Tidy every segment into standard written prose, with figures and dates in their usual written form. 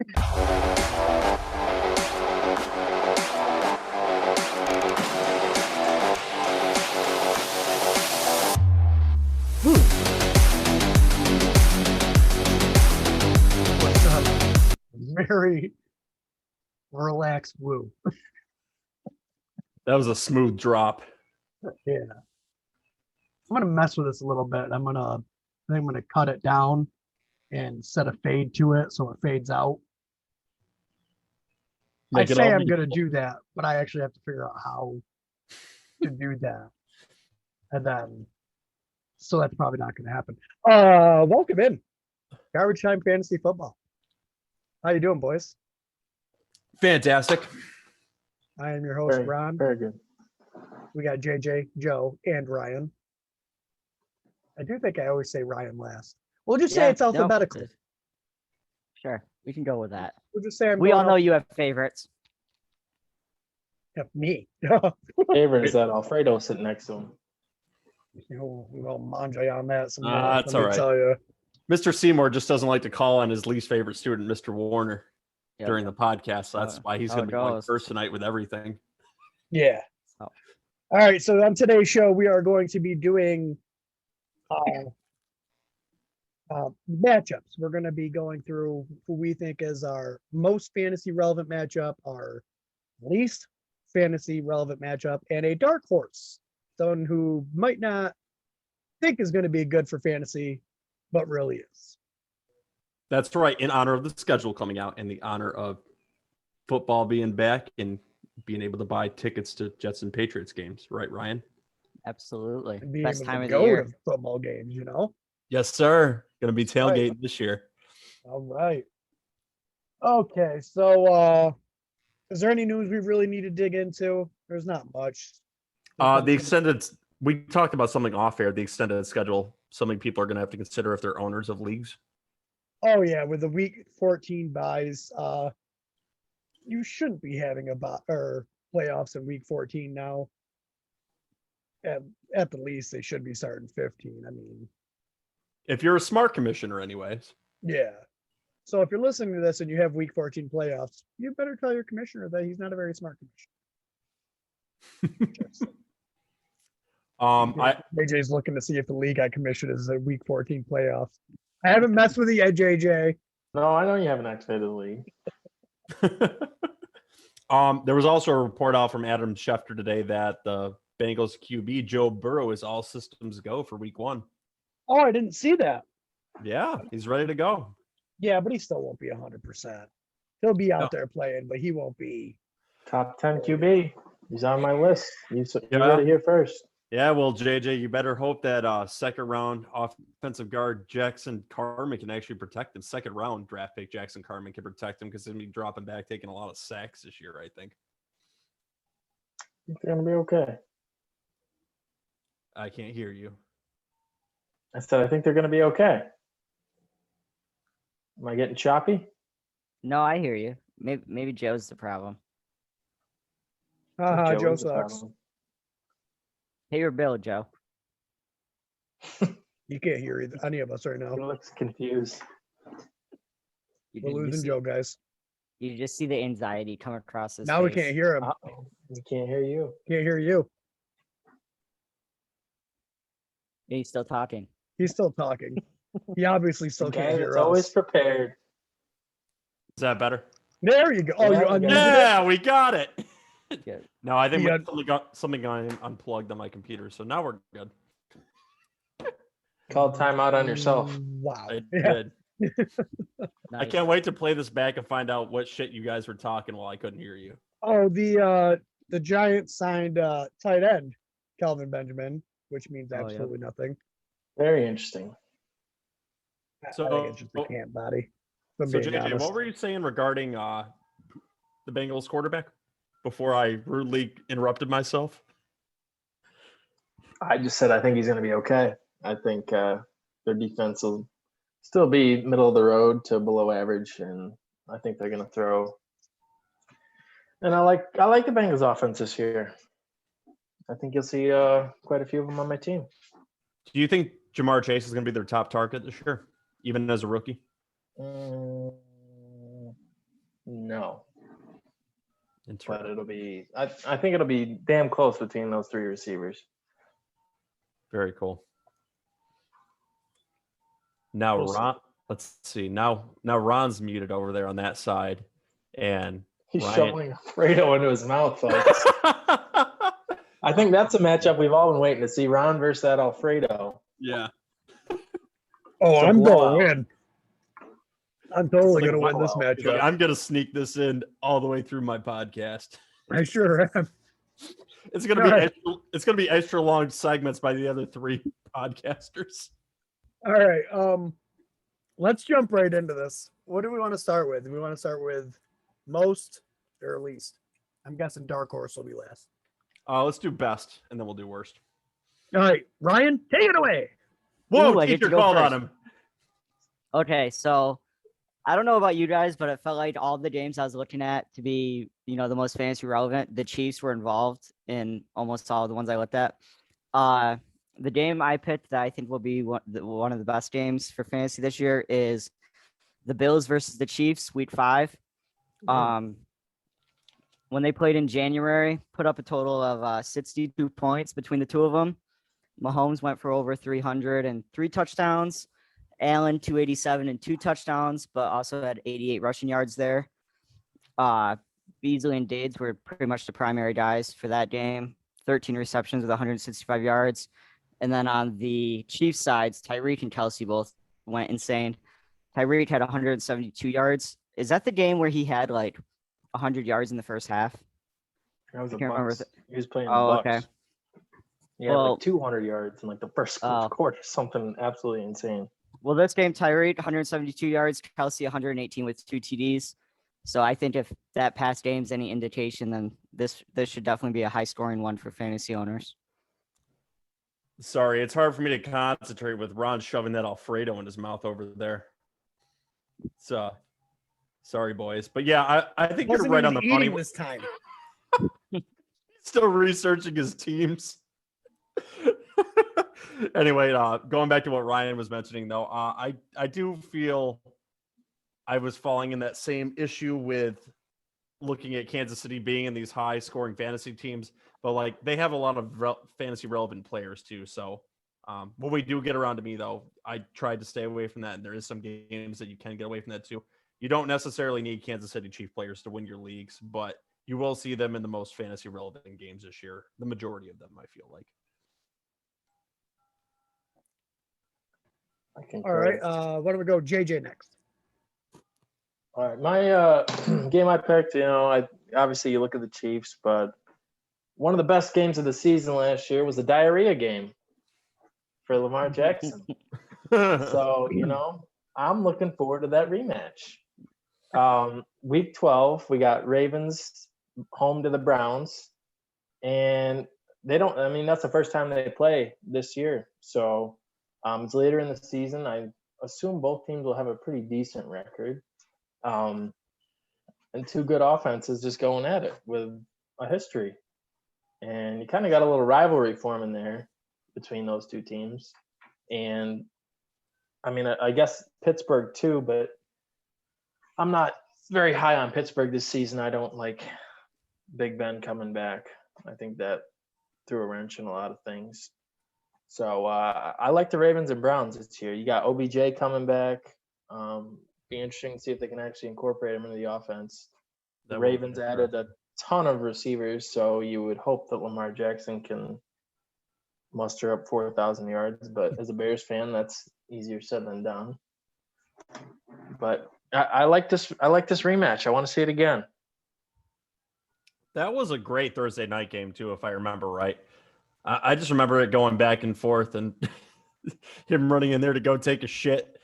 What's up? Very relaxed woo. That was a smooth drop. Yeah. I'm gonna mess with this a little bit. I'm gonna cut it down and set a fade to it so it fades out. I say I'm gonna do that, but I actually have to figure out how to do that. And then so that's probably not gonna happen. Welcome in. Garbage Time Fantasy Football. How you doing, boys? Fantastic. I am your host, Ron. Very good. We got JJ, Joe, and Ryan. I do think I always say Ryan last. We'll just say it's alphabetical. No. Sure, we can go with that. We'll just say we all know you have favorites. Except me. Favorite is that Alfredo sitting next to him. We'll manja on that. That's all right. Tell you. Mr. Seymour just doesn't like to call on his least favorite student, Mr. Warner, during the podcast. So that's why he's going to be going first tonight with everything. Yeah. Oh. All right. So on today's show, we are going to be doing matchups. We're going to be going through who we think is our most fantasy relevant matchup, our least fantasy relevant matchup, and a dark horse, someone who might not think is going to be good for fantasy, but really is. That's right. In honor of the schedule coming out and the honor of football being back and being able to buy tickets to Jets and Patriots games. Right, Ryan? Absolutely. Best time of the year. To football games, you know? Yes, sir. Going to be tailgating this year. All right. Okay. So is there any news we really need to dig into? There's not much. The extended, we talked about something off air, the extended schedule. Something people are going to have to consider if they're owners of leagues. Oh, yeah. With the week 14 buys, you shouldn't be having playoffs in week 14 now. At the least, they should be starting 15. I mean, if you're a smart commissioner, anyways. Yeah. So if you're listening to this and you have week 14 playoffs, you better tell your commissioner that he's not a very smart commissioner. JJ's looking to see if the league I commissioned is a week 14 playoffs. I haven't messed with you yet, JJ. No, I know you haven't activated the league. There was also a report out from Adam Schefter today that the Bengals QB Joe Burrow is all systems go for week 1. Oh, I didn't see that. Yeah, he's ready to go. Yeah, but he still won't be 100%. He'll be out there playing, but he won't be top 10 QB. He's on my list. You heard it here first. Yeah, well, JJ, you better hope that second round offensive guard Jackson Carman can actually protect him. Second round draft pick Jackson Carman can protect him because he's going to be dropping back, taking a lot of sacks this year, I think. It's going to be okay. I can't hear you. I said I think they're going to be okay. Am I getting choppy? No, I hear you. Maybe Joe's the problem. Joe sucks. Pay your bill, Joe. You can't hear any of us right now. He looks confused. We're losing Joe, guys. You just see the anxiety come across his now face. We can't hear him. We can't hear you. Can't hear you. He's still talking. He's still talking. He obviously still can't hear us. Always prepared. Is that better? There you go. Oh, yeah, we got it. Good. No, I think something got unplugged on my computer, so now we're good. Called timeout on yourself. Wow. I did. Nice. I can't wait to play this back and find out what shit you guys were talking while I couldn't hear you. Oh, the Giants signed tight end Kelvin Benjamin, which means absolutely nothing. Very interesting. So I think it's just a camp body. So JJ, what were you saying regarding the Bengals quarterback before I rudely interrupted myself? I just said I think he's going to be okay. I think their defense will still be middle of the road to below average, and I think they're going to throw. And I like the Bengals offense this year. I think you'll see quite a few of them on my team. Do you think Jamar Chase is going to be their top target this year, even as a rookie? know. But Interesting. it'll be I think it'll be damn close between those three receivers. Very cool. Now We'll see. Ron, let's see. Now Ron's muted over there on that side, and He's Ryan. shoveling Alfredo into his mouth, folks. I think that's a matchup we've all been waiting to see. Ron versus that Alfredo. Yeah. Oh, It's a I'm going blowout. to win. I'm totally It's like going to win this blowout. He's like, matchup. I'm gonna sneak this in all the way through my podcast. I sure am. It's gonna be extra long segments by the other three podcasters. All right. Let's jump right into this. What do we want to start with? Do we want to start with most or least? I'm guessing Darkhorse will be last. Let's do best, and then we'll do worst. All right, Ryan, take it away. Whoa, Ooh, I get teacher to go called on first. him. Okay, so I don't know about you guys, but it felt like all the games I was looking at to be, the most fantasy relevant, the Chiefs were involved in almost all the ones I looked at. The game I picked that I think will be one of the best games for fantasy this year is the Bills versus the Chiefs, Week 5. When they played in January, put up a total of 62 points between the two of them. Mahomes went for over 300 and 3 touchdowns. Allen 287 and 2 touchdowns, but also had 88 rushing yards there. Beasley and Dades were pretty much the primary guys for that game. 13 receptions with 165 yards. And then on the Chiefs sides, Tyreek and Kelsey both went insane. Tyreek had 172 yards. Is that the game where he had like 100 yards in the first half? That was I a can't remember Bucks. He was playing the Oh, Bucks. okay. He had Well- like 200 yards in like the first quarter, something absolutely insane. Well, this game, Tyreek 172 yards, Kelsey 118 with 2 TDs. So I think if that past game's any indication, then this should definitely be a high scoring one for fantasy owners. Sorry, it's hard for me to concentrate with Ron shoving that Alfredo in his mouth over there. So, sorry, boys. But yeah, I think you're Wasn't right even on the money. eating this time. Still researching his teams. Anyway, going back to what Ryan was mentioning, though, I do feel I was falling in that same issue with looking at Kansas City being in these high-scoring fantasy teams, but like they have a lot of fantasy relevant players too. So when we do get around to me, though, I tried to stay away from that, and there is some games that you can get away from that too. You don't necessarily need Kansas City Chief players to win your leagues, but you will see them in the most fantasy relevant games this year. The majority of them, I feel like. I can. All right. Why don't we go JJ next? All right, my game I picked, obviously you look at the Chiefs, but one of the best games of the season last year was the diarrhea game for Lamar Jackson. So, I'm looking forward to that rematch. Week 12, we got Ravens home to the Browns, and that's the first time they play this year. So it's later in the season. I assume both teams will have a pretty decent record. And 2 good offenses just going at it with a history. And you kind of got a little rivalry forming there between those 2 teams. And I guess Pittsburgh too, but I'm not very high on Pittsburgh this season. I don't like Big Ben coming back. I think that threw a wrench in a lot of things. So I like the Ravens and Browns this year. You got OBJ coming back. Be interesting to see if they can actually incorporate him into the offense. The Ravens added a ton of receivers, so you would hope that Lamar Jackson can muster up 4,000 yards. But as a Bears fan, that's easier said than done. But I like this. I like this rematch. I want to see it again. That was a great Thursday night game too, if I remember right. I just remember it going back and forth and him running in there to go take a shit.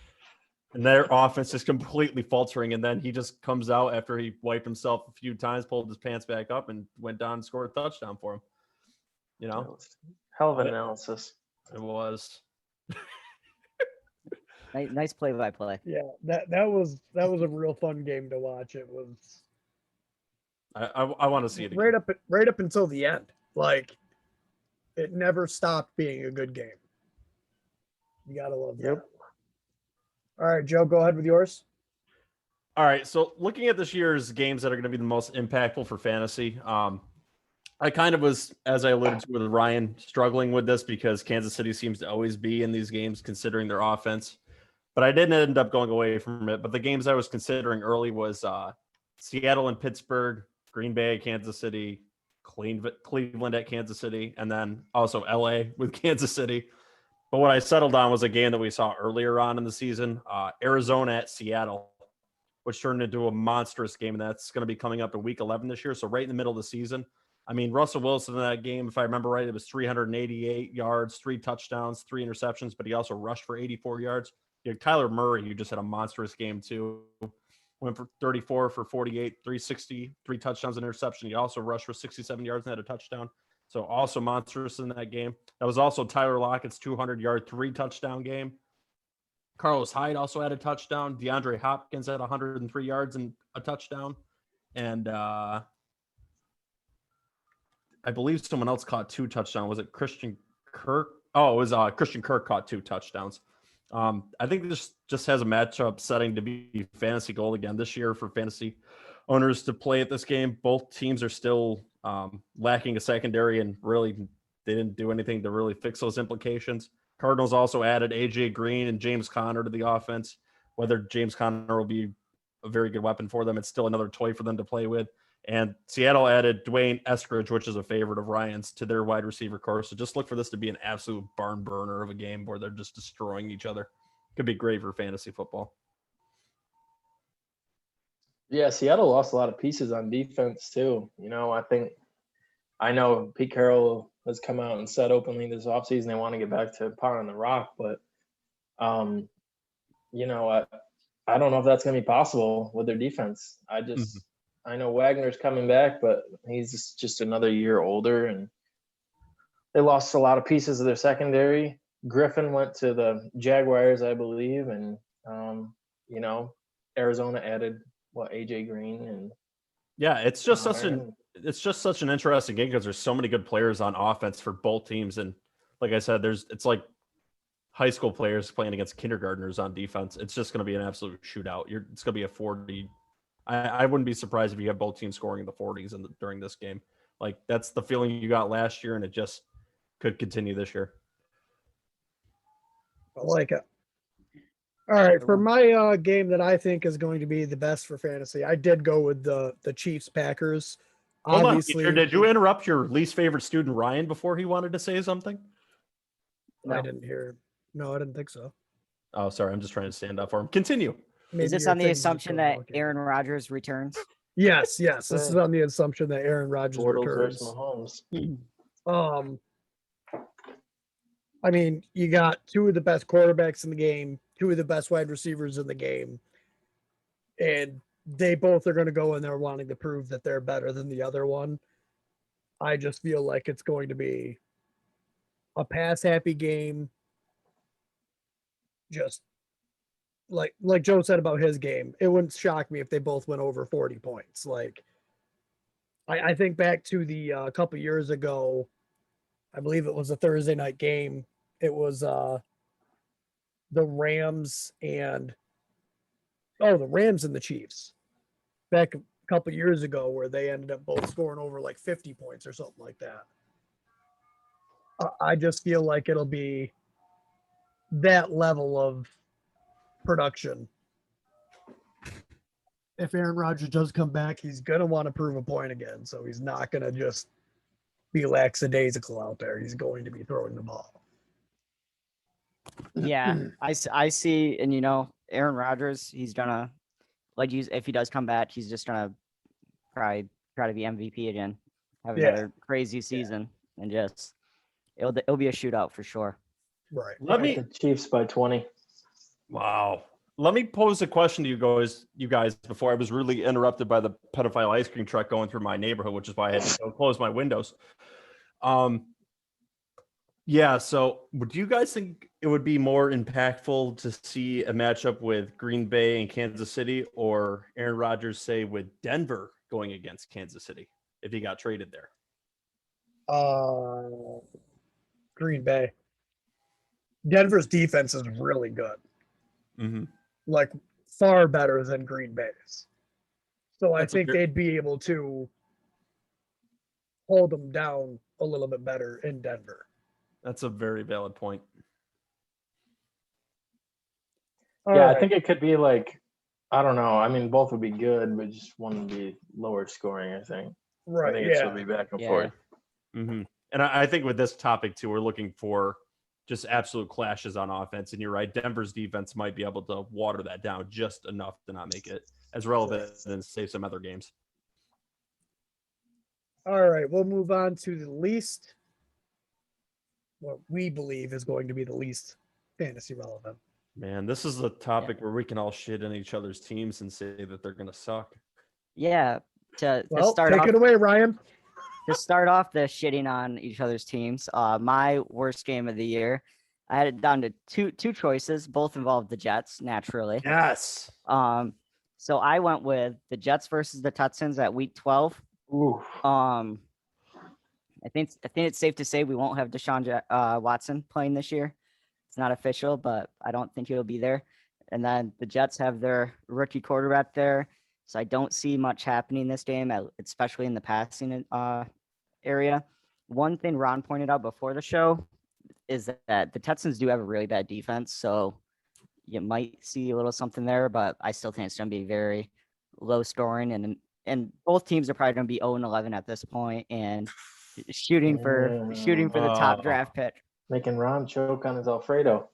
And their offense just completely faltering. And then he just comes out after he wiped himself a few times, pulled his pants back up, and went down and scored a touchdown for him. Hell of an analysis. It was. Nice play-by-play. Yeah, that was a real fun game to watch. It was I want to see it right again. up until the end. Like it never stopped being a good game. You gotta love that. Yep. All right, Joe, go ahead with yours. All right. So looking at this year's games that are going to be the most impactful for fantasy, I kind of was, as I alluded to with Ryan, struggling with this because Kansas City seems to always be in these games considering their offense. But I didn't end up going away from it. But the games I was considering early was Seattle and Pittsburgh, Green Bay, Kansas City, Cleveland at Kansas City, and then also LA with Kansas City. But what I settled on was a game that we saw earlier on in the season, Arizona at Seattle, which turned into a monstrous game. And that's going to be coming up in week 11 this year. So right in the middle of the season. I mean, Russell Wilson in that game, if I remember right, it was 388 yards, 3 touchdowns, 3 interceptions, but he also rushed for 84 yards. You had Kyler Murray, who just had a monstrous game too. Went for 34 for 48, 360, 3 touchdowns and interception. He also rushed for 67 yards and had a touchdown. So also monstrous in that game. That was also Tyler Lockett's 200-yard, 3-touchdown game. Carlos Hyde also had a touchdown. DeAndre Hopkins had 103 yards and a touchdown. And I believe someone else caught 2 touchdowns. Was it Christian Kirk? Oh, it was Christian Kirk caught 2 touchdowns. I think this just has a matchup setting to be fantasy gold again this year for fantasy owners to play at this game. Both teams are still lacking a secondary, and really they didn't do anything to really fix those implications. Cardinals also added AJ Green and James Conner to the offense. Whether James Conner will be a very good weapon for them, it's still another toy for them to play with. And Seattle added Dwayne Eskridge, which is a favorite of Ryan's, to their wide receiver core. So just look for this to be an absolute barn burner of a game where they're just destroying each other. Could be great for fantasy football. Yeah, Seattle lost a lot of pieces on defense too. I know Pete Carroll has come out and said openly this offseason they want to get back to pounding the rock, but I don't know if that's going to be possible with their defense. I know Wagner's coming back, but he's just another year older, and they lost a lot of pieces of their secondary. Griffin went to the Jaguars, I believe, and Arizona added AJ Green and yeah, it's just such an interesting game because there's so many good players on offense for both teams, and like I said, it's like high school players playing against kindergartners on defense. It's just going to be an absolute shootout. It's going to be a 40. I wouldn't be surprised if you have both teams scoring in the 40s during this game. Like that's the feeling you got last year, and it just could continue this year. I like it. All right, for my game that I think is going to be the best for fantasy, I did go with the Chiefs Packers. Hold Obviously, on, did you interrupt your least favorite student Ryan before he wanted to say something? I didn't hear. No, I didn't think so. Oh, sorry, I'm just trying to stand up for him. Continue. Is this your on the thing's just assumption going that okay. Aaron Rodgers returns? Yes. This is on the assumption that Aaron Rodgers Bortles returns. versus Mahomes. I mean, you got 2 of the best quarterbacks in the game, 2 of the best wide receivers in the game, and they both are going to go in there wanting to prove that they're better than the other one. I just feel like it's going to be a pass-happy game. Just like Joe said about his game, it wouldn't shock me if they both went over 40 points. Like, I think back to the a couple years ago, I believe it was a Thursday night game. It was the Rams and the Chiefs back a couple years ago, where they ended up both scoring over like 50 points or something like that. I just feel like it'll be that level of production. If Aaron Rodgers does come back, he's going to want to prove a point again. So he's not going to just be lackadaisical out there. He's going to be throwing the ball. Yeah, I see. And, Aaron Rodgers, he's going to, if he does come back, he's just going to probably try to be MVP again. Have another crazy season. And just, it'll be a shootout for sure. Right. The Chiefs by 20. Wow. Let me pose a question to you guys before I was really interrupted by the pedophile ice cream truck going through my neighborhood, which is why I had to close my windows. So would you guys think it would be more impactful to see a matchup with Green Bay and Kansas City, or Aaron Rodgers, say, with Denver going against Kansas City if he got traded there? Green Bay. Denver's defense is really good. Mm-hmm. Like far better than Green Bay's. So I That's a think fair- they'd be able to hold them down a little bit better in Denver. That's a very valid point. All Yeah, right. I think it could be like, I don't know. I mean, both would be good, but just one would be lower scoring, I think. I Right. think it Yeah. should be back and Yeah. forth. Mm-hmm. And I think with this topic too, we're looking for just absolute clashes on offense. And you're right, Denver's defense might be able to water that down just enough to not make it as relevant and save some other games. All right. We'll move on to the least, what we believe is going to be the least fantasy relevant. Man, this is a topic where we can all shit in each other's teams and say that they're going to suck. Yeah. To Well, start take off, it away, Ryan. to start off the shitting on each other's teams, my worst game of the year, I had it down to two choices. Both involved the Jets, naturally. Yes. So I went with the Jets versus the Texans at week 12. Ooh. I think it's safe to say we won't have Deshaun Watson playing this year. It's not official, but I don't think he'll be there. And then the Jets have their rookie quarterback there, so I don't see much happening this game, especially in the passing area. One thing Ron pointed out before the show is that the Texans do have a really bad defense, so you might see a little something there, but I still think it's going to be very low scoring, and both teams are probably going to be 0-11 at this point and shooting for the top draft pick. Making Ron choke on his Alfredo.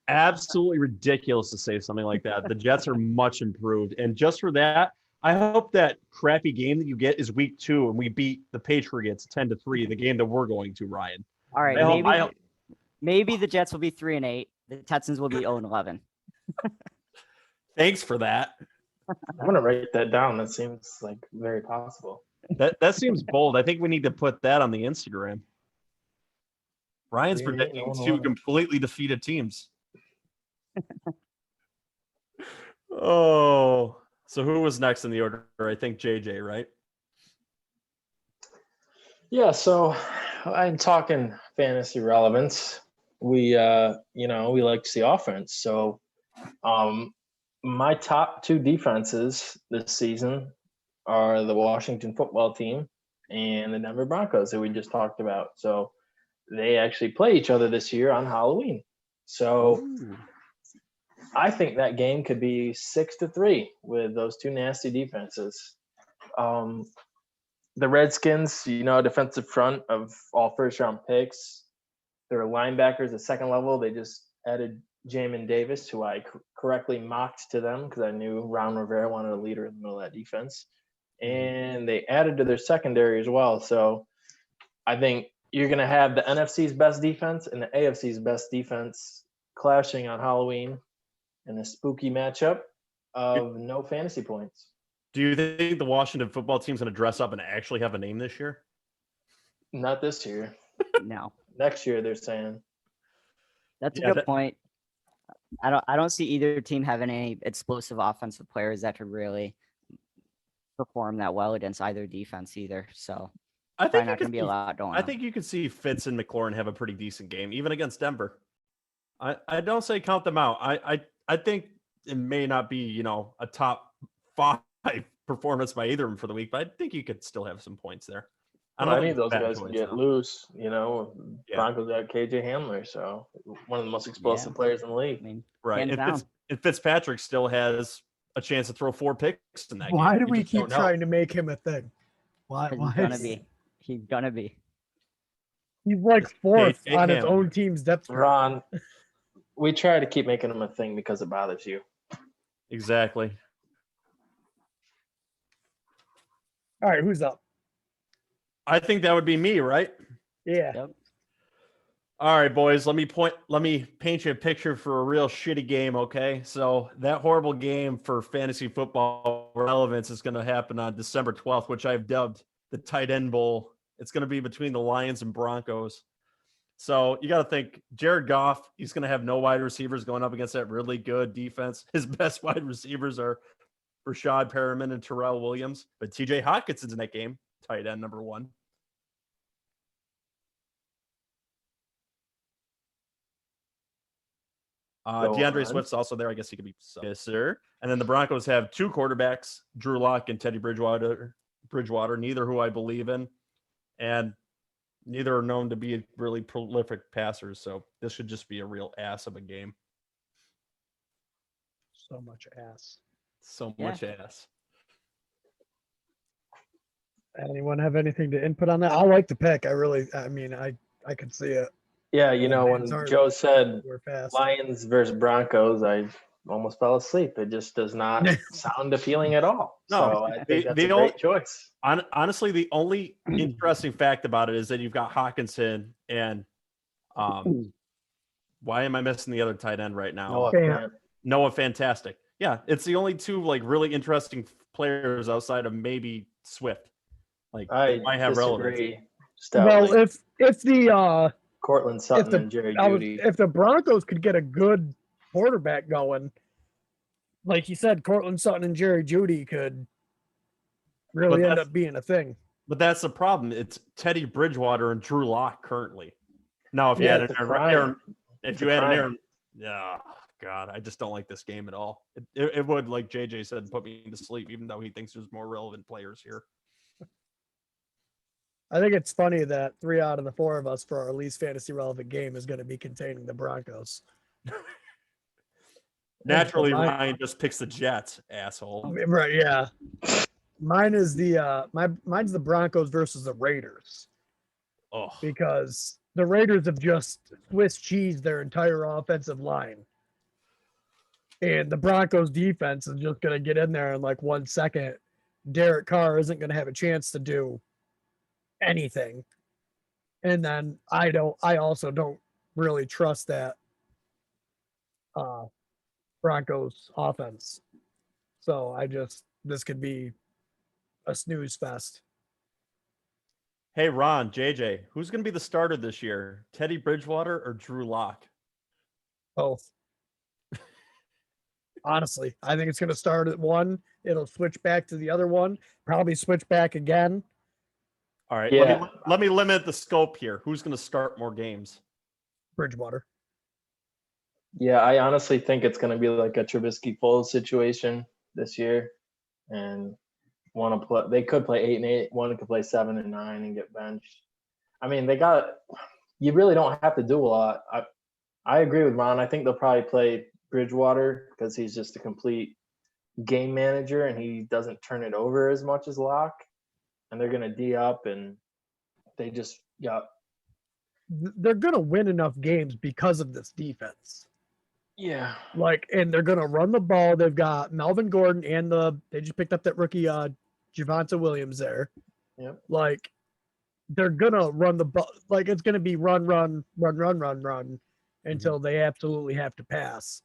Absolutely ridiculous to say something like that. The Jets are much improved. And just for that, I hope that crappy game that you get is week 2 and we beat the Patriots 10-3, the game that we're going to, Ryan. All right, I hope- maybe the Jets will be 3-8. The Texans will be 0-11. Thanks for that. I'm gonna write that down. That seems like very possible. That seems bold. I think we need to put that on the Instagram. Ryan's 3-8, predicting 2 0-11. completely defeated teams. Oh, so who was next in the order? I think JJ, right? Yeah, so I'm talking fantasy relevance. We we like to see offense. So my top 2 defenses this season are the Washington football team and the Denver Broncos that we just talked about. So they actually play each other this year on Halloween. So Ooh. I think that game could be 6-3 with those 2 nasty defenses. The Redskins, defensive front of all first-round picks. Their linebackers at second level, they just added Jamin Davis, who I correctly mocked to them because I knew Ron Rivera wanted a leader in the middle of that defense. And they added to their secondary as well. So I think you're going to have the NFC's best defense and the AFC's best defense clashing on Halloween in a spooky matchup of no fantasy points. Do you think the Washington football team's going to dress up and actually have a name this year? Not this year. No, Next year, they're saying. that's a Yeah, good point. I don't see either team having any explosive offensive players that could really perform that well against either defense either. So I probably think not going to be a lot going I on. think you could see Fitz and McLaurin have a pretty decent game, even against Denver. I don't say count them out. I think it may not be, a top 5 performance by either of them for the week, but I think you could still have some points there. I don't Any think of those it's bad guys can points, get though. loose. Yeah. Broncos got KJ Hamler, so one of the most explosive players in the I league. mean, Right. hands down. And Fitzpatrick still has a chance to throw 4 picks in that Why game. do You we just keep don't know. trying to make him a thing? Why? 'cause Why he's gonna is- be. He's gonna be. He's like 4th Jake on his Hamler. own team's depth chart. Ron, we try to keep making him a thing because it bothers you. Exactly. All right, who's up? I think that would be me, right? Yeah. Yep. All right, boys, let me paint you a picture for a real shitty game, okay? So that horrible game for fantasy football relevance is going to happen on December 12th, which I've dubbed the Tight End Bowl. It's going to be between the Lions and Broncos. So you got to think Jared Goff, he's going to have no wide receivers going up against that really good defense. His best wide receivers are Rashad Perriman and Terrell Williams, but TJ Hawkinson's in that game, tight end number 1. Go DeAndre on. Swift's also there. I guess he could be. Yes, sir. And then the Broncos have 2 quarterbacks, Drew Lock and Teddy Bridgewater. Neither who I believe in, and neither are known to be really prolific passers. So this should just be a real ass of a game. So much ass. So Yeah. much ass. Anyone have anything to input on that? I like the pick. I can see it. Yeah, The when Lions are- Joe said We're fast. Lions versus Broncos, I almost fell asleep. It just does not sound appealing at all. No, So I think that's a only- great choice. Honestly, the only interesting fact about it is that you've got Hawkinson and why am I missing the other tight end right now? Noah Okay. Fant. Noah Fantastic. Yeah, it's the only 2 like really interesting players outside of maybe Swift. Like I they might have relevance. disagree stoutly. Well, if the Courtland Sutton the- and Jerry I was, Jeudy. if the Broncos could get a good quarterback going, like you said, Courtland Sutton and Jerry Jeudy could really end that's- up being a thing. But that's the problem. It's Teddy Bridgewater and Drew Lock currently. Now, if you Yeah, had it's an a crime. Aaron, if It's you a had an crime. Aaron, yeah, God, I just don't like this game at all. It would, like JJ said, put me to sleep, even though he thinks there's more relevant players here. I think it's funny that 3 out of the 4 of us for our least fantasy relevant game is going to be containing the Broncos. Naturally, mine- Ryan just picks the Jets, asshole. Right? Yeah. Mine is mine's the Broncos versus the Raiders Oh, because the Raiders have just Swiss cheese their entire offensive line, and the Broncos defense is just going to get in there in like 1 second. Derek Carr isn't going to have a chance to do anything, and then I also don't really trust that Broncos offense. So this could be a snooze fest. hey, Ron, JJ, who's going to be the starter this year? Teddy Bridgewater or Drew Lock? Both. Honestly, I think it's going to start at one. It'll switch back to the other one. Probably switch back again. All right, Yeah. let me limit the scope here. Who's going to start more games? Bridgewater. Yeah, I honestly think it's going to be like a Trubisky Foles situation this year, and they could play 8 and 8. One could play 7 and 9 and get benched. I mean, you really don't have to do a lot. I agree with Ron. I think they'll probably play Bridgewater because he's just a complete game manager and he doesn't turn it over as much as Locke. And they're going to D up, and they just They're going to win enough games because of this defense. Yeah. And they're going to run the ball. They've got Melvin Gordon and they just picked up that rookie Javonte Williams there. Yep. They're going to run the ball. It's going to be run until they absolutely have to pass.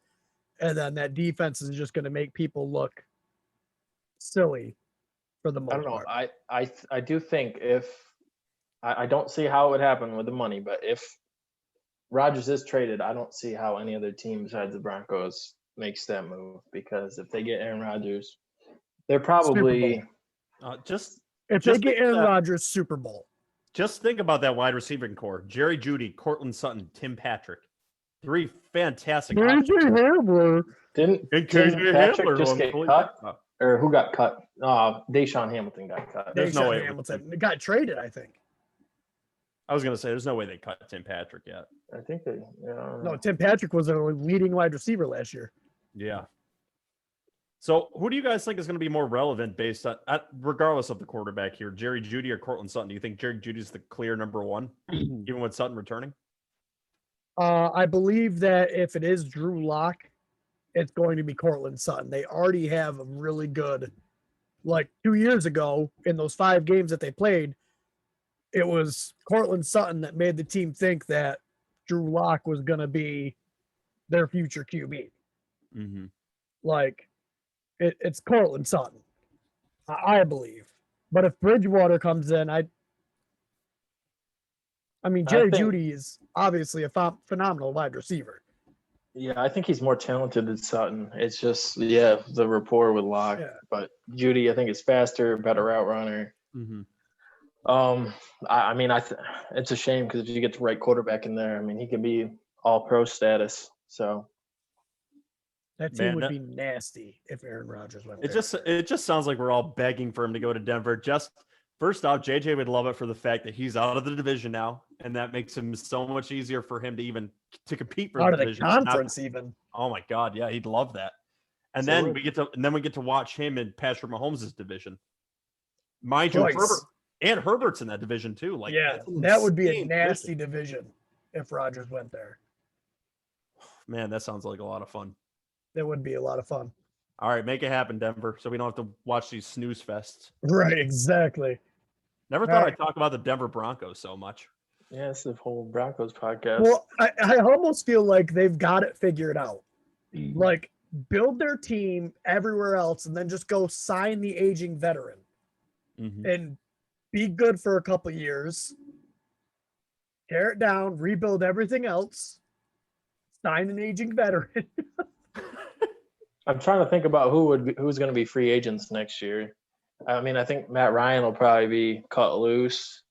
And then that defense is just going to make people look silly for the most I don't know. part. I do think I don't see how it would happen with the money, but if Rodgers is traded, I don't see how any other team besides the Broncos makes that move, because if they get Aaron Rodgers, they're probably If they get Aaron Rodgers, Super Bowl. Just think about that wide receiving core: Jerry Jeudy, Courtland Sutton, Tim Patrick. 3 fantastic options. Didn't Patrick just get cut? Or who got cut? Deshaun Hamilton got cut. There's no way. Hamilton got traded, I think. I was going to say, there's no way they cut Tim Patrick yet. I think they. No, Tim Patrick was their leading wide receiver last year. Yeah. So who do you guys think is going to be more relevant based on, regardless of the quarterback here, Jerry Jeudy or Courtland Sutton? Do you think Jerry Jeudy is the clear number 1, even with Sutton returning? I believe that if it is Drew Lock, it's going to be Courtland Sutton. They already have a really good, 2 years ago in those 5 games that they played, it was Courtland Sutton that made the team think that Drew Lock was going to be their future QB. Mm-hmm. It's Courtland Sutton, I believe. But if Bridgewater comes in, Jerry Jeudy is obviously a phenomenal wide receiver. Yeah, I think he's more talented than Sutton. It's just, the rapport with Locke. Yeah. But Jeudy, I think, is faster, better route runner. Mm-hmm. It's a shame because if you get the right quarterback in there, he can be all pro status. So That team Man, would that- be nasty if Aaron Rodgers went It there. just sounds like we're all begging for him to go to Denver. Just first off, JJ would love it for the fact that he's out of the division now, and that makes him so much easier for him to even to compete for Out the of the division. Not- conference, even. oh my God, yeah, he'd love that. And So then would- we get to watch him in Patrick Mahomes' division. Mind you, Twice. Herbert's in that division too. Like, Yeah, that's an that would be a insane nasty division. division if Rodgers went there. Man, that sounds like a lot of fun. That would be a lot of fun. All right, make it happen, Denver, so we don't have to watch these snooze fests. Right, exactly. Never thought I'd talk about the Denver Broncos so much. Yeah, it's the whole Broncos podcast. Well, I almost feel like they've got it figured out. Like, build their team everywhere else and then just go sign the aging veteran Mhm. and be good for a couple years. Tear it down, rebuild everything else, sign an aging veteran. I'm trying to think about who's going to be free agents next year. I mean, I think Matt Ryan will probably be cut loose.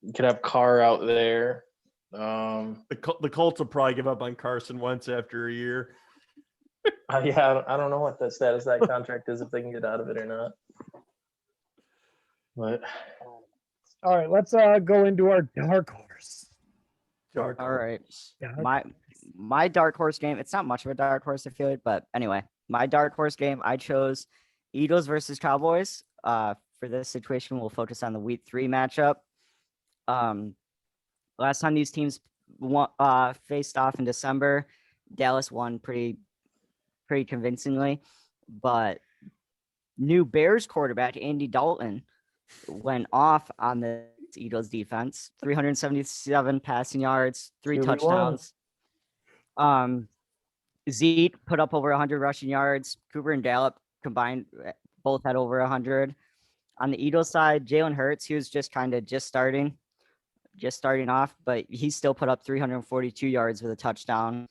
You could have Carr out there. The Colts will probably give up on Carson Wentz after a year. Yeah, I don't know what the status of that contract is, if they can get out of it or not. But All right, let's go into our dark horse. All right. Dark- My dark horse game, it's not much of a dark horse, I feel it, but anyway, my dark horse game, I chose Eagles versus Cowboys. For this situation, we'll focus on the week 3 matchup. Last time these teams faced off in December, Dallas won pretty convincingly, but new Bears quarterback Andy Dalton went off on the Eagles defense. 377 passing yards, 3 QB1. touchdowns. Zeke put up over 100 rushing yards. Cooper and Gallup combined both had over 100. On the Eagles side, Jalen Hurts, he was just starting off, but he still put up 342 yards with a touchdown.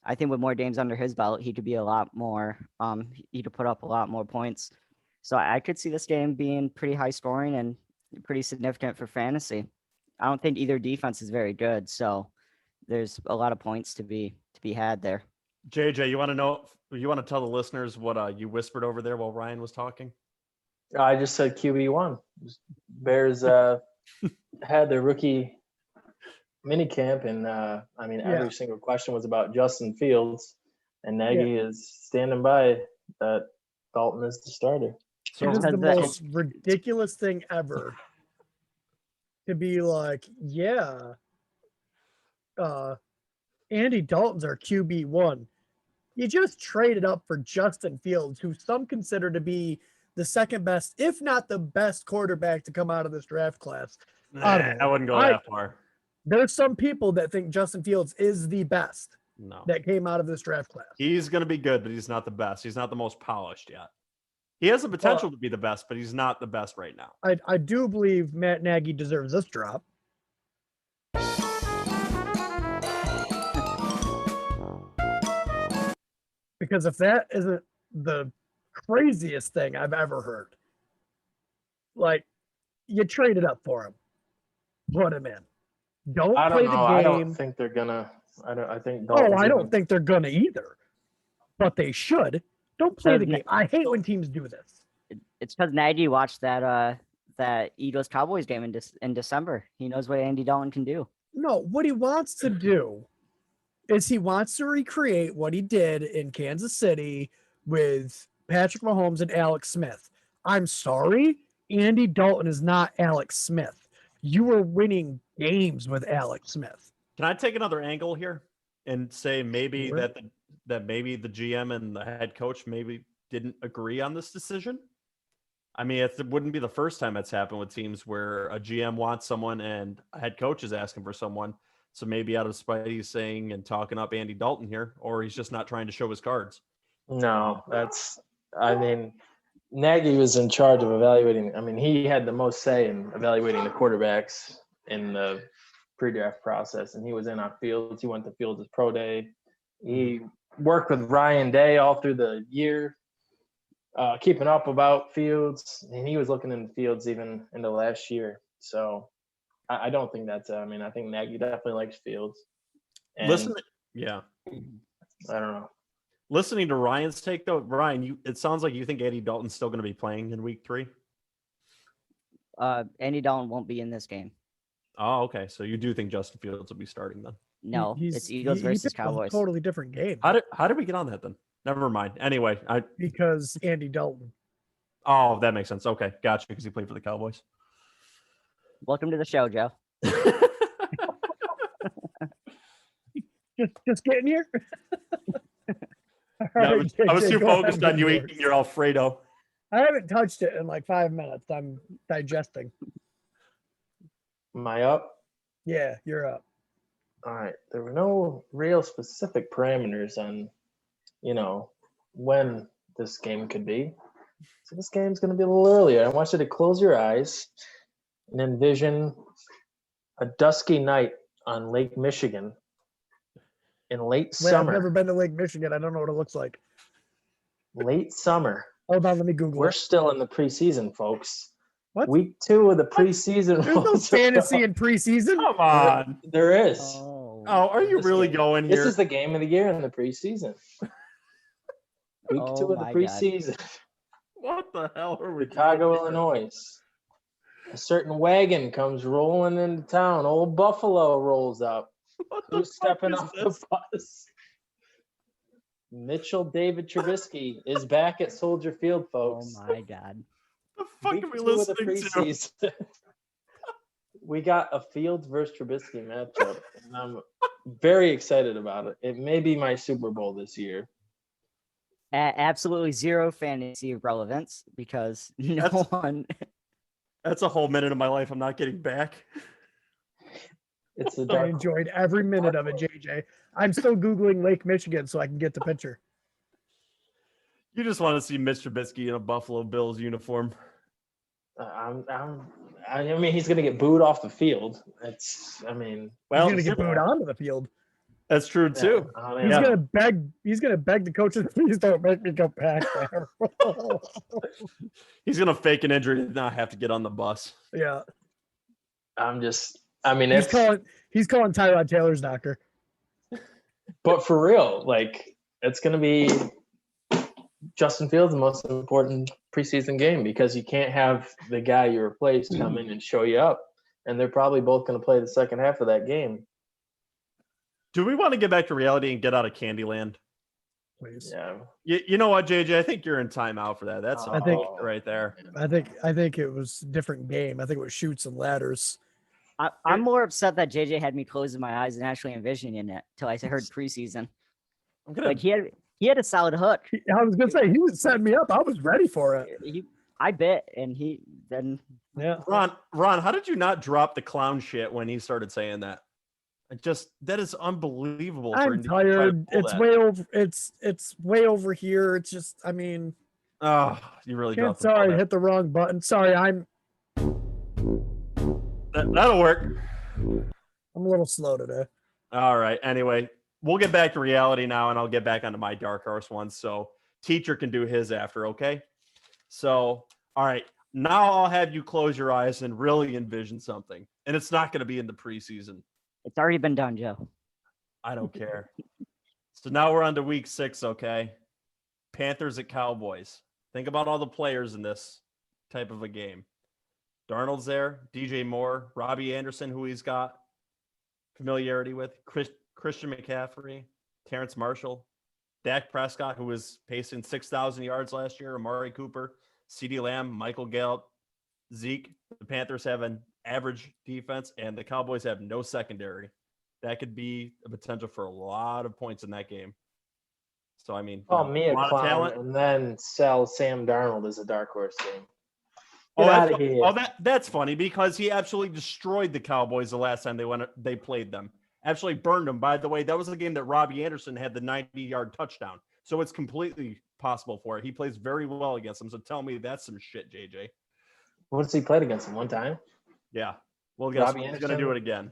I think with more games under his belt, he could be a lot more. He could put up a lot more points. So I could see this game being pretty high scoring and pretty significant for fantasy. I don't think either defense is very good, so there's a lot of points to be had there. JJ, you want to tell the listeners what you whispered over there while Ryan was talking? I just said QB1. Bears had their rookie mini camp, and every single question was about Justin Fields, and Nagy is standing by that Dalton is the starter. So It is the Because that- most ridiculous thing ever to be like, Andy Dalton's our QB1. You just traded up for Justin Fields, who some consider to be the second best, if not the best quarterback to come out of this draft class. I don't know. I wouldn't go that far. There's some people that think Justin Fields is the best No. that came out of this draft class. He's going to be good, but he's not the best. He's not the most polished yet. He has the potential to be the best, but he's not the best right now. I do believe Matt Nagy deserves this drop. Because if that isn't the craziest thing I've ever heard, like, you traded up for him, put him in. Don't I play don't know. the I game. don't think they're gonna. I think. Oh, Dalton's I don't even- think they're gonna either, but they should. Don't play the game. I hate when teams do this. It's because Nagy watched that Eagles Cowboys game in December. He knows what Andy Dalton can do. No, what he wants to do is he wants to recreate what he did in Kansas City with Patrick Mahomes and Alex Smith. I'm sorry, Andy Dalton is not Alex Smith. You were winning games with Alex Smith. Can I take another angle here and say maybe Sure. that maybe the GM and the head coach maybe didn't agree on this decision? I mean, it wouldn't be the first time it's happened with teams where a GM wants someone and a head coach is asking for someone. So maybe out of spite, he's saying and talking up Andy Dalton here, or he's just not trying to show his cards. No, that's. I mean, Nagy was in charge of evaluating. I mean, he had the most say in evaluating the quarterbacks in the pre-draft process, and he was in on Fields. He went to Fields' pro day. He worked with Ryan Day all through the year, keeping up about Fields, and he was looking in Fields even in the last year. So I don't think that's. I mean, I think Nagy definitely likes Fields. And Yeah. I don't know. Listening to Ryan's take though, Ryan, it sounds like you think Andy Dalton's still going to be playing in week 3. Andy Dalton won't be in this game. Oh, okay. So you do think Justin Fields will be starting then? No, it's Eagles he versus picked a Cowboys. totally different game How did we get on that then? Never mind. Anyway, because Andy Dalton. oh, that makes sense. Okay, gotcha. Because he played for the Cowboys. Welcome to the show, Joe. Just getting here. All No, right, I was JJ, too go ahead focused and on you give yours. eating your Alfredo. I haven't touched it in like 5 minutes. I'm digesting. Am I up? Yeah, you're up. All right. There were no real specific parameters on, when this game could be. So this game's going to be a little earlier. I want you to close your eyes and envision a dusky night on Lake Michigan in late Wait, summer. I've never been to Lake Michigan. I don't know what it looks like. Late summer. Hold on, let me Google We're it. still in the preseason, folks. What? Week 2 of the preseason. There's no rolls fantasy around. in preseason. Come on. There is. Oh, are you This really game. going This here? is the game of the year in the preseason. Week 2 Oh of the my God. preseason. What the hell are we Chicago, doing? Illinois. A certain wagon comes rolling into town. Old Buffalo rolls up. What the Who's fuck stepping is off this? the bus? Mitchell David Trubisky is back at Soldier Field, Oh folks. my God. The fuck Week are we 2 of the listening to? preseason. We got a Fields versus Trubisky matchup, and I'm very excited about it. It may be my Super Bowl this year. Absolutely zero fantasy relevance because no That's- one. That's a whole minute of my life I'm not getting back. It's the I dark. enjoyed every minute of it, JJ. I'm still Googling Lake Michigan so I can get the picture. You just want to see Mitch Trubisky in a Buffalo Bills uniform. I mean, he's going to get booed off the field. Well, He's gonna get booed onto the field. that's true too. He's Yeah. gonna beg. He's gonna beg the coaches, please don't make me go back there. He's gonna fake an injury to not have to get on the bus. Yeah, He's he's calling Tyrod Taylor's doctor. but for real, like, it's going to be Justin Fields' the most important preseason game because you can't have the guy you replaced come in and show you up. And they're probably both going to play the second half of that game. Do we want to get back to reality and get out of Candyland? Please. Yeah. You know what, JJ? I think you're in timeout for that. That's I think- right there. I think it was a different game. I think it was shoots and ladders. I'm more upset that JJ had me closing my eyes and actually envisioning it till I heard preseason. I'm gonna. Like he had a solid hook. I was gonna say he was setting me up. I was ready for it. I bit, and he then Yeah. Ron, how did you not drop the clown shit when he started saying that? That is unbelievable. for I'm him to try to tired. pull It's that. way over. It's way over here. It's just. I mean, Oh, you really dropped the sorry, ball hit the wrong button. Sorry, I'm there. That'll work. a little slow today. All right. Anyway, we'll get back to reality now, and I'll get back onto my Darkhorse one. So teacher can do his after, okay? So, all right. Now I'll have you close your eyes and really envision something. And it's not going to be in the preseason. it's already been done, Joe. I don't care. So now we're on to week 6, okay? Panthers at Cowboys. Think about all the players in this type of a game. Darnold's there, DJ Moore, Robbie Anderson, who he's got familiarity with, Christian McCaffrey, Terrence Marshall, Dak Prescott, who was pacing 6,000 yards last year, Amari Cooper, CeeDee Lamb, Michael Gallup, Zeke. The Panthers have an average defense, and the Cowboys have no secondary. That could be a potential for a lot of points in that game. So, I mean, Call me a lot of clown talent. and then sell Sam Darnold as a dark horse game. Oh, Get that's, outta here. that's funny because he absolutely destroyed the Cowboys the last time they played them. Absolutely burned them. By the way, that was the game that Robbie Anderson had the 90-yard touchdown. So it's completely possible for it. He plays very well against them. So tell me that's some shit, JJ. Once he played against him one time. Yeah. Well, guess Robbie what? He's going to Anderson? do it again.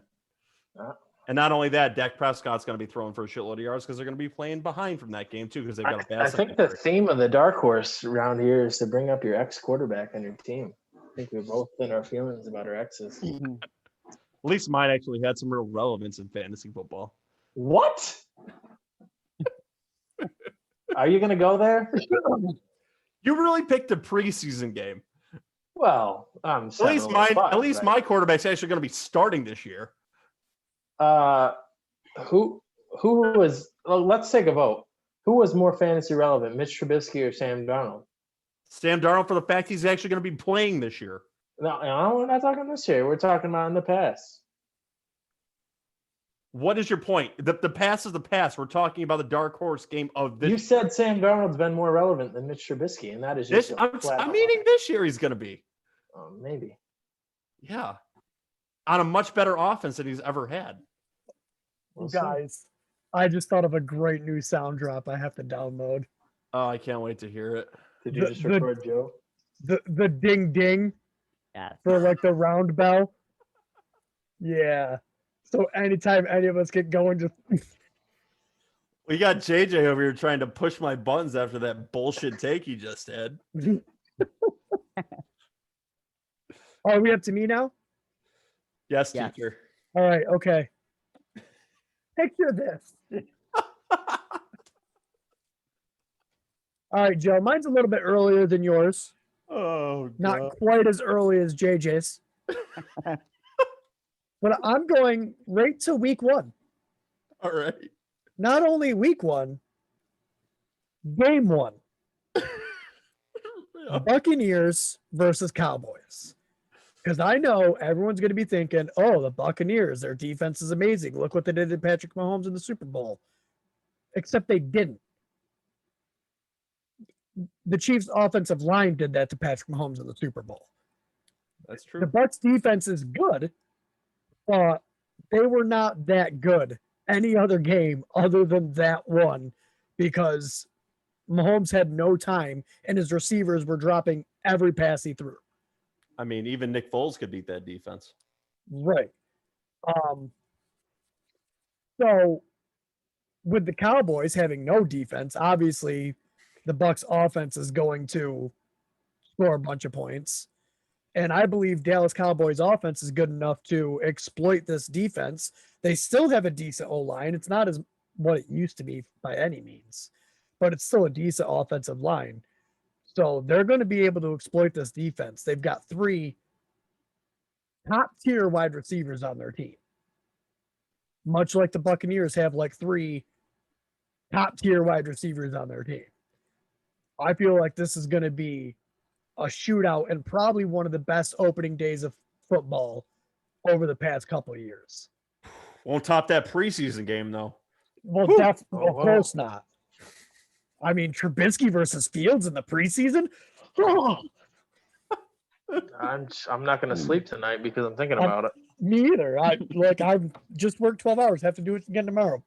Uh. And not only that, Dak Prescott's going to be throwing for a shitload of yards because they're going to be playing behind from that game too because they've got a I bad think the secondary. theme of the dark horse around here is to bring up your ex-quarterback on your team. I think we've both been our feelings about our exes. At least mine actually had some real relevance in fantasy football. What? Are you going to go there? You really picked a preseason game. Well, I'm At least my quarterback's actually going to be starting this year. Who was? Well, let's take a vote. Who was more fantasy relevant, Mitch Trubisky or Sam Darnold? Sam Darnold, for the fact he's actually going to be playing this year. No, we're not talking this year. We're talking about in the past. What is your point? The past is the past. We're talking about the dark horse game of this. You said Sam Darnold's been more relevant than Mitch Trubisky, and that is just I'm meaning this year he's going to be. Maybe. Yeah. On a much better offense than he's ever had. We'll Guys, I just thought of a great new sound drop I have to download. Oh, I can't wait to hear it. Did you just record Joe? The ding ding Yeah. for like the round bell. Yeah. So anytime any of us get going, just We got JJ over here trying to push my buttons after that bullshit take he just had. are we up to me now? Yes, Yeah. teacher. All right, okay. Picture this. All right, Joe. Mine's a little bit earlier than yours. Oh, Not God. quite as early as JJ's. But I'm going right to week 1. All right. Not only week 1, game 1. Buccaneers versus Cowboys. Because I know everyone's going to be thinking, oh, the Buccaneers, their defense is amazing. Look what they did to Patrick Mahomes in the Super Bowl. Except they didn't. The Chiefs' offensive line did that to Patrick Mahomes in the Super Bowl. That's The true. Bucs defense is good, but they were not that good any other game other than that one because Mahomes had no time and his receivers were dropping every pass he threw. I mean, even Nick Foles could beat that defense. Right. So with the Cowboys having no defense, obviously the Bucs offense is going to score a bunch of points. And I believe Dallas Cowboys offense is good enough to exploit this defense. They still have a decent O-line. It's not as what it used to be by any means, but it's still a decent offensive line. So they're going to be able to exploit this defense. They've got 3 top-tier wide receivers on their team. Much like the Buccaneers have like 3 top-tier wide receivers on their team. I feel like this is going to be a shootout and probably one of the best opening days of football over the past couple of years. Won't top that preseason game, though. Well, Whew. of course not. I mean, Trubisky versus Fields in the preseason. Oh, I'm not going to sleep tonight because I'm thinking about it. me either. I've just worked 12 hours. Have to do it again tomorrow.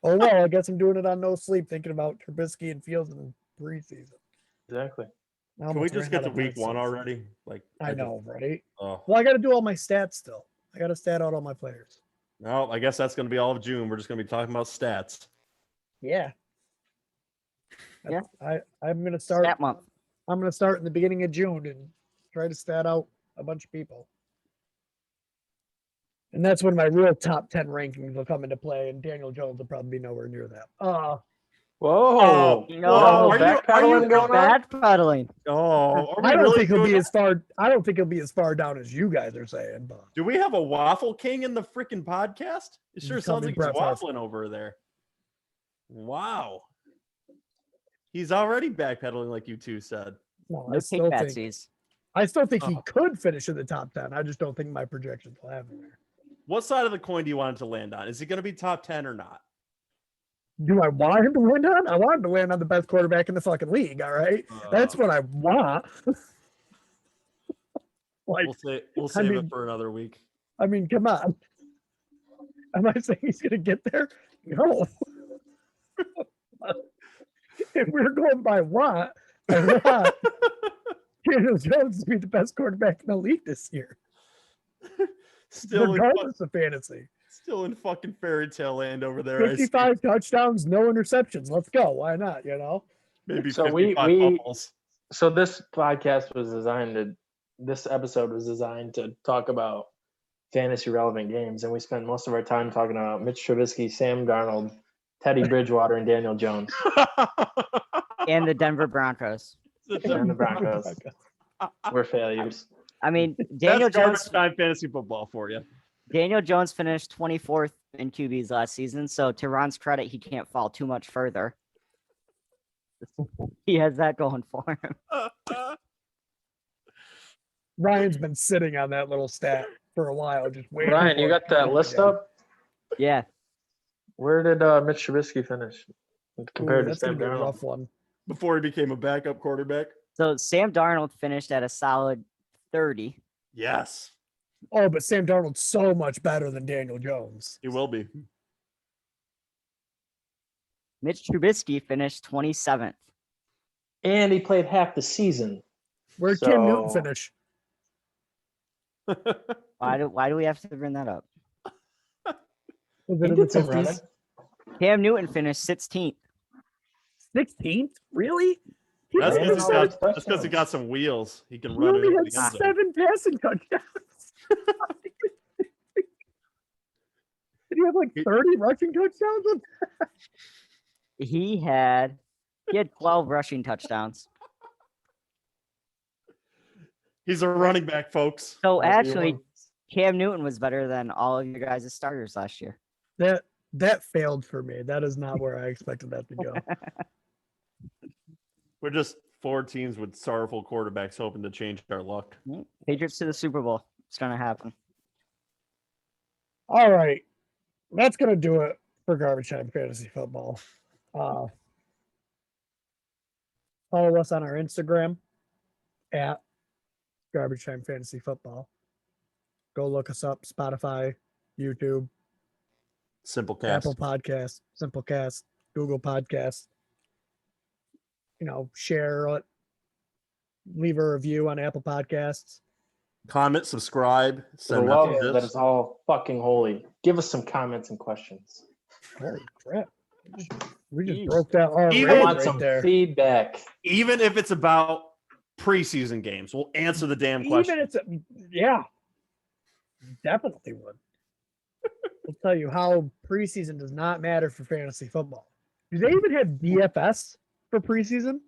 Oh well, I guess I'm doing it on no sleep, thinking about Trubisky and Fields in the preseason. Exactly. Can we just get to week 1 already? Like I know, right? Oh. Well, I got to do all my stats still. I got to stat out all my players. No, I guess that's going to be all of June. We're just going to be talking about stats. Yeah. Yeah. I'm gonna start. That month. I'm gonna start in the beginning of June and try to stat out a bunch of people. And that's when my real top 10 rankings will come into play, and Daniel Jones will probably be nowhere near that. Whoa! Oh, No, are you backpedaling going on? Bad pedaling. Oh, I don't think he'll be as far. I don't think he'll be as far down as you guys are saying. But Do we have a waffle king in the freaking podcast? It sure He's sounds coming, like he's Brett Favre. waffling over there. Wow. He's already backpedaling, like you two said. no, No kickbacksies. I still think he Oh. could finish in the top 10. I just don't think my projections will have him there. What side of the coin do you want him to land on? Is he going to be top 10 or not? Do I want him to land on? I want him to land on the best quarterback in the fucking league. All right, that's what I want. Like, We'll save mean- it for another week. I mean, come on. Am I saying he's going to get there? No. If we're going by what, I want Daniel Jones to be the best quarterback in the league this year, Still regardless of fantasy. in fucking fairy tale land over there. I see. 55 touchdowns, no interceptions. Let's go. Why not? You know? Maybe So 55 we- fumbles. So this podcast was designed to. This episode was designed to talk about fantasy relevant games, and we spent most of our time talking about Mitch Trubisky, Sam Darnold, Teddy Bridgewater and Daniel Jones. And the Denver Broncos. And the Broncos. We're failures. I mean, Daniel That's garbage Jones. time fantasy football for you. Daniel Jones finished 24th in QBs last season, so to Ron's credit, he can't fall too much further. He has that going for him. Ryan's been sitting on that little stat for a while, just waiting. Ryan, you for got it. that list up? Yeah. Where did Mitch Trubisky finish compared Ooh, to that's gonna Sam be a Darnold? rough one. Before he became a backup quarterback. So Sam Darnold finished at a solid 30. Yes, Oh, but Sam Darnold's so much better than Daniel Jones. he will be. Mitch Trubisky finished 27th. And he played half the season. Where'd Cam Newton So- finish? Why do we have to bring that up? Was He it in the did some running. 50s? Cam Newton finished 16th. 16th? Really? He That's only because had- he got some wheels. He can he run it. only into had the end zone. 7 passing touchdowns. Did he have like 30 rushing touchdowns? He had 12 rushing touchdowns. He's a running back, folks. So Whatever you actually, want. Cam Newton was better than all of your guys' starters last year. That failed for me. That is not where I expected that to go. We're just 4 teams with sorrowful quarterbacks hoping to change our luck. Patriots to the Super Bowl. It's gonna happen. All right. That's going to do it for Garbage Time Fantasy Football. Follow us on our Instagram at Garbage Time Fantasy Football. Go look us up, Spotify, YouTube, Simple cast. Apple Podcasts, Simplecast, Google Podcasts. Share it. Leave a review on Apple Podcasts. Comment, subscribe, For the send love messages. that is all fucking holy. Give us some comments and questions. Holy crap. We just Jeez. broke that all Even- I right want some there. feedback. Even if it's about preseason games, we'll answer the damn question. Even yeah, definitely would. I'll tell you how preseason does not matter for fantasy football. Do they even have DFS for preseason?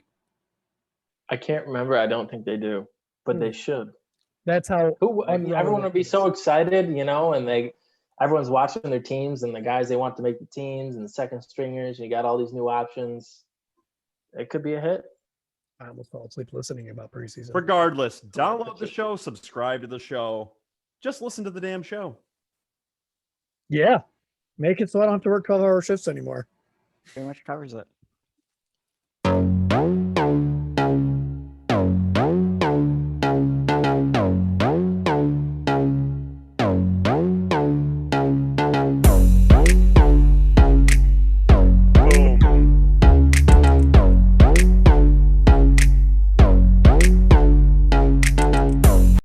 I can't remember. I don't think they do, but they should. That's how. Everyone would be so excited, and everyone's watching their teams and the guys they want to make the teams and the second stringers. You got all these new options. It could be a hit. I almost fell asleep listening about preseason. Regardless, download the show, subscribe to the show. Just listen to the damn show. Yeah, make it so I don't have to work 12-hour shifts anymore. Pretty much covers it.